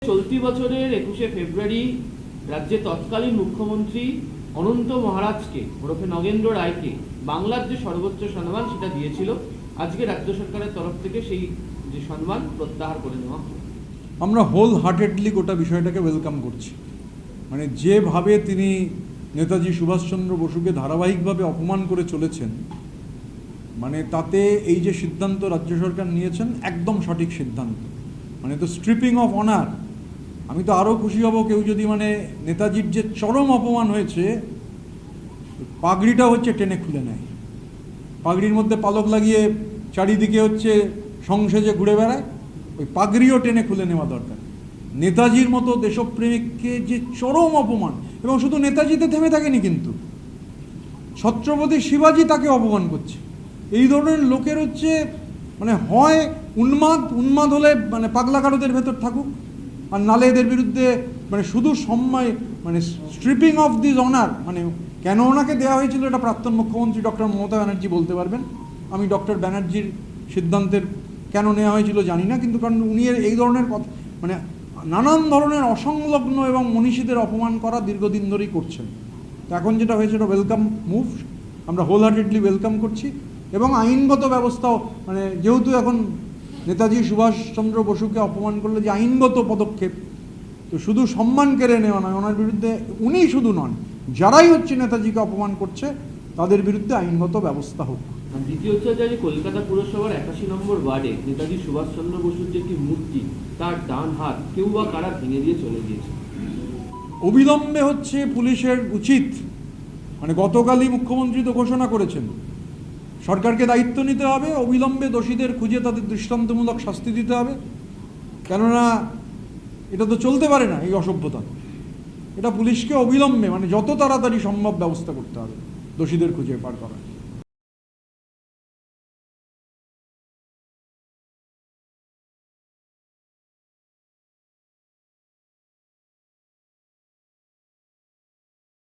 চলতি বছরের 21শে ফেব্রুয়ারি রাজ্যে তৎকালীন মুখ্যমন্ত্রী অনন্ত মহারাজকে ওরফে নগেন্দ্র রায়কে বাংলার যে সর্বোচ্চ সম্মান সেটা দিয়েছিল। আজকে রাজ্য সরকারের তরফ থেকে সেই যে সম্মান প্রত্যাহার করে নেওয়া হলো। আমরা হোল হার্টেডলি গোটা বিষয়টাকে ওয়েলকাম করছি। মানে যেভাবে তিনি নেতাজি সুভাষচন্দ্র বসুকে ধারাবাহিকভাবে অপমান করে চলেছেন, মানে তাতে এই যে সিদ্ধান্ত রাজ্য সরকার নিয়েছেন একদম সঠিক সিদ্ধান্ত। মানে তো স্ট্রিপিং অফ অনার। আমি তো আরও খুশি হব কেউ যদি মানে নেতাজির যে চরম অপমান হয়েছে পাগড়িটা হচ্ছে টেনে খুলে নেয়, পাগড়ির মধ্যে পালক লাগিয়ে চারিদিকে হচ্ছে সংসেজে ঘুরে বেড়ায়, ওই পাগড়িও টেনে খুলে নেওয়া দরকার। নেতাজির মতো দেশপ্রেমিককে যে চরম অপমান, এবং শুধু নেতাজিতে থেমে থাকেনি, কিন্তু ছত্রপতি শিবাজি তাকে অপমান করছে। এই ধরনের লোকের হচ্ছে মানে হয় উন্মাদ হলে মানে পাগলা কারোদের ভেতর থাকুক, আর নালে এদের বিরুদ্ধে মানে শুধু সম্মান মানে স্ট্রিপিং অফ দিস অনার। মানে কেন ওনাকে দেওয়া হয়েছিল এটা প্রাক্তন মুখ্যমন্ত্রী ডক্টর মমতা ব্যানার্জি বলতে পারবেন। আমি ডক্টর ব্যানার্জির সিদ্ধান্তের কেন নেওয়া হয়েছিল জানি না, কিন্তু কারণ উনি এই ধরনের কথা মানে নানান ধরনের অসংলগ্ন এবং মনীষীদের অপমান করা দীর্ঘদিন ধরেই করছেন। তো এখন যেটা হয়েছে এটা ওয়েলকাম মুভ, আমরা হোল হার্টেডলি ওয়েলকাম করছি। এবং আইনগত ব্যবস্থাও মানে যেহেতু এখন নেতাজি সুভাষচন্দ্র বসুকে অপমান করলে যে আইনগত পদক্ষেপ, তো শুধু সম্মান কেড়ে নেওয়া নয়, ওনার বিরুদ্ধে উনি শুধু নন, যারাই হচ্ছে নেতাজিকে অপমান করছে তাদের বিরুদ্ধে আইনগত ব্যবস্থা হোক। দ্বিতীয় হচ্ছে যে কলকাতা পুরসভার 81 নম্বর ওয়ার্ডে নেতাজি সুভাষচন্দ্র বসুর যে একটি মূর্তি, তার ডান হাত কেউ বা কারা ভেঙে দিয়ে চলে গিয়েছে। অবিলম্বে হচ্ছে পুলিশের উচিত, মানে গতকালই মুখ্যমন্ত্রী তো ঘোষণা করেছেন সরকারকে দায়িত্ব নিতে হবে, অবিলম্বে দোষীদের খুঁজে তাদের দৃষ্টান্তমূলক শাস্তি দিতে হবে। কেননা এটা তো চলতে পারে না, এই অসভ্যতা। এটা পুলিশকে অবিলম্বে মানে যত তাড়াতাড়ি সম্ভব ব্যবস্থা করতে হবে দোষীদের খুঁজে পার করা।